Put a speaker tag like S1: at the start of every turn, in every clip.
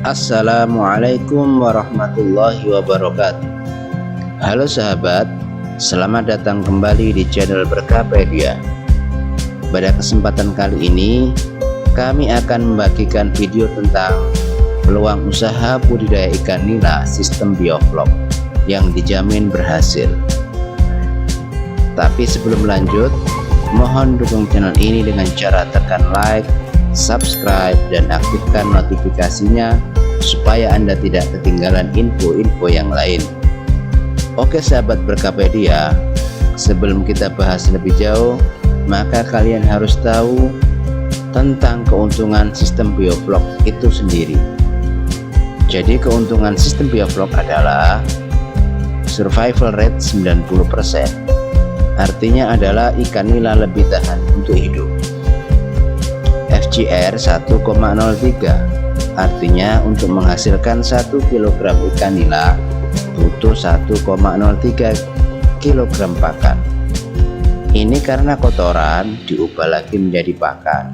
S1: Assalamualaikum warahmatullahi wabarakatuh. Halo sahabat, selamat datang kembali di channel Berkahpedia. Pada kesempatan kali ini kami akan membagikan video tentang peluang usaha budidaya ikan nila sistem bioflok yang dijamin berhasil. Tapi sebelum lanjut, mohon dukung channel ini dengan cara tekan like, subscribe, dan aktifkan notifikasinya supaya Anda tidak ketinggalan info-info yang lain. Oke sahabat Berkahpedia, sebelum kita bahas lebih jauh, maka kalian harus tahu tentang keuntungan sistem bioflok itu sendiri. Jadi keuntungan sistem bioflok adalah survival rate 90%. Artinya adalah ikan nila lebih tahan untuk hidup. FGR 1,03, artinya untuk menghasilkan 1 kg ikan nila butuh 1,03 kg pakan. Ini karena kotoran diubah lagi menjadi pakan.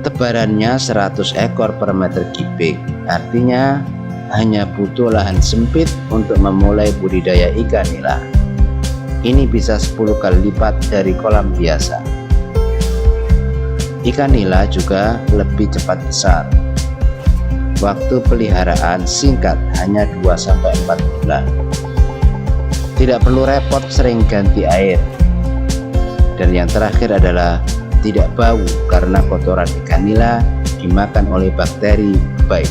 S1: Tebarannya 100 ekor per meter kubik, artinya hanya butuh lahan sempit untuk memulai budidaya ikan nila. Ini bisa 10 kali lipat dari kolam biasa. Ikan nila juga lebih cepat besar. Waktu peliharaan singkat, hanya 2-4 bulan. Tidak perlu repot sering ganti air. Dan yang terakhir adalah tidak bau karena kotoran ikan nila dimakan oleh bakteri baik.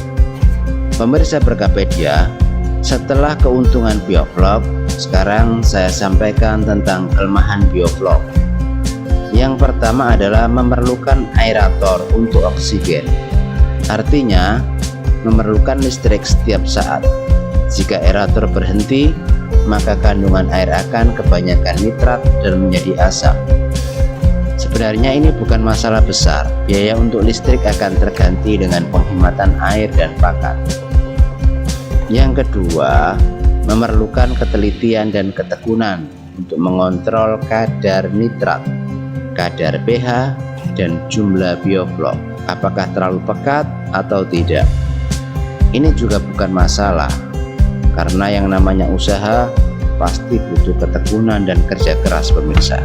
S1: Pemirsa Berkahpedia, setelah keuntungan bioflok, sekarang saya sampaikan tentang kelemahan bioflok. Yang pertama adalah memerlukan aerator untuk oksigen, artinya memerlukan listrik setiap saat. Jika aerator berhenti, maka kandungan air akan kebanyakan nitrat dan menjadi asam. Sebenarnya ini bukan masalah besar, biaya untuk listrik akan terganti dengan penghematan air dan pakan. Yang kedua, memerlukan ketelitian dan ketekunan untuk mengontrol kadar nitrat, kadar pH, dan jumlah bioflok, apakah terlalu pekat atau tidak. Ini juga bukan masalah, karena yang namanya usaha pasti butuh ketekunan dan kerja keras pemirsa.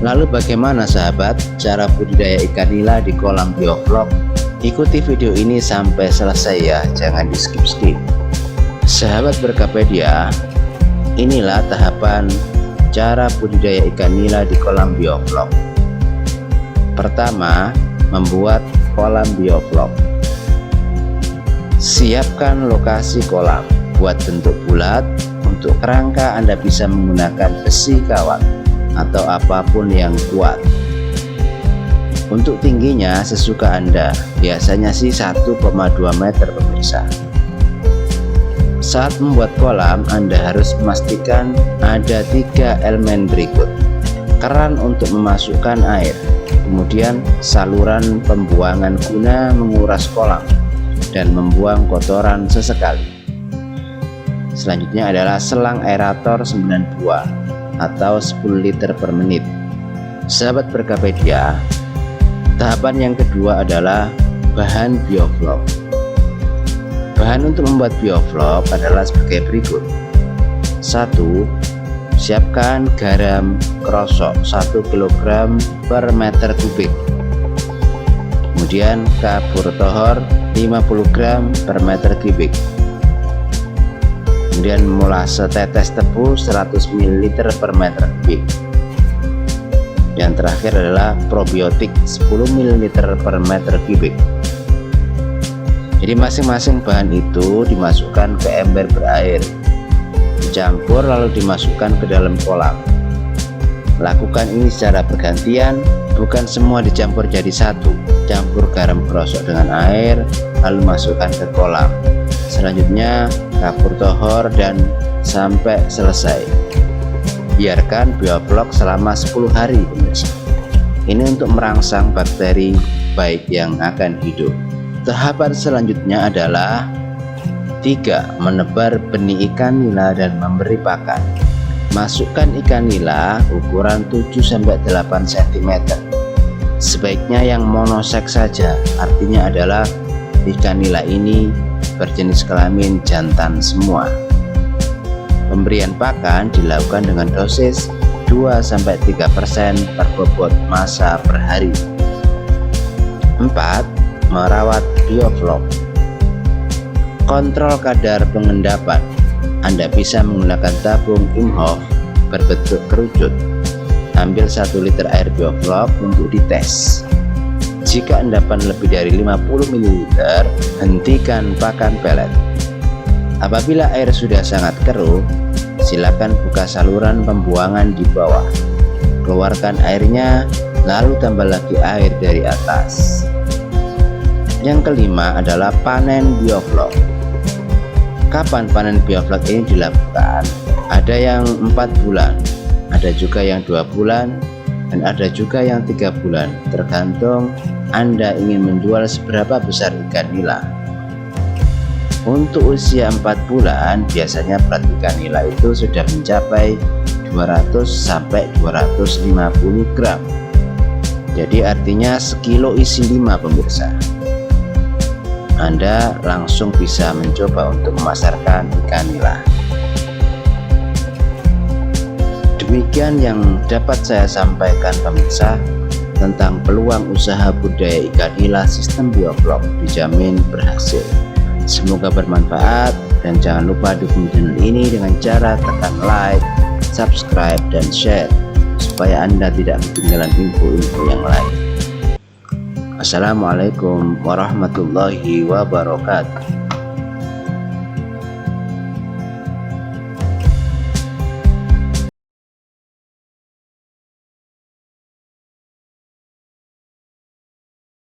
S1: Lalu bagaimana sahabat cara budidaya ikan nila di kolam bioflok? Ikuti video ini sampai selesai ya, jangan di skip-skip. Sahabat Berkahpedia, inilah tahapan cara budidaya ikan nila di kolam bioflok. Pertama, membuat kolam bioflok. Siapkan lokasi kolam, buat bentuk bulat. Untuk kerangka Anda bisa menggunakan besi kawat atau apapun yang kuat. Untuk tingginya sesuka Anda, biasanya sih 1,2 meter pemirsa. Saat membuat kolam, Anda harus memastikan ada 3 elemen berikut: keran untuk memasukkan air, kemudian saluran pembuangan guna menguras kolam dan membuang kotoran sesekali. Selanjutnya adalah selang aerator 9 buah atau 10 liter per menit. Sahabat Berkahpedia, tahapan yang kedua adalah bahan bioflok. Bahan untuk membuat bioflok adalah sebagai berikut. 1. Siapkan garam krosok 1 kg per meter kubik. Kemudian kapur tohor 50 gram per meter kubik. Kemudian molase tetes tebu 100 ml per meter kubik. Yang terakhir adalah probiotik 10 ml per meter kubik. Jadi masing-masing bahan itu dimasukkan ke ember berair, dicampur lalu dimasukkan ke dalam kolam. Lakukan ini secara bergantian, bukan semua dicampur jadi satu. Campur garam krosok dengan air, lalu masukkan ke kolam. Selanjutnya kapur tohor dan sampai selesai. Biarkan bioflok selama 10 hari pemirsa. Ini untuk merangsang bakteri baik yang akan hidup. Tahapan selanjutnya adalah 3. Menebar benih ikan nila dan memberi pakan. Masukkan ikan nila ukuran 7-8 cm. Sebaiknya yang monoseks saja, artinya adalah ikan nila ini berjenis kelamin jantan semua. Pemberian pakan dilakukan dengan dosis 2-3% per bobot massa per hari. 4. Merawat bioflok. Kontrol kadar pengendapan. Anda bisa menggunakan tabung Imhoff berbentuk kerucut. Ambil 1 liter air bioflok untuk dites. Jika endapan lebih dari 50 ml, hentikan pakan pelet. Apabila air sudah sangat keruh, silakan buka saluran pembuangan di bawah. Keluarkan airnya, lalu tambah lagi air dari atas. Yang kelima adalah panen bioflok. Kapan panen bioflok ini dilakukan? Ada yang 4 bulan, ada juga yang 2 bulan, dan ada juga yang 3 bulan, tergantung Anda ingin menjual seberapa besar ikan nila. Untuk usia 4 bulan, biasanya berat ikan nila itu sudah mencapai 200-250 gram. Jadi artinya sekilo isi 5 pemirsa. Anda langsung bisa mencoba untuk memasarkan ikan nila. Demikian yang dapat saya sampaikan pemirsa tentang peluang usaha budaya ikan nila sistem bioflok, dijamin berhasil. Semoga bermanfaat dan jangan lupa dukung channel ini dengan cara tekan like, subscribe, dan share supaya Anda tidak ketinggalan info-info yang lain. Assalamualaikum warahmatullahi wabarakatuh.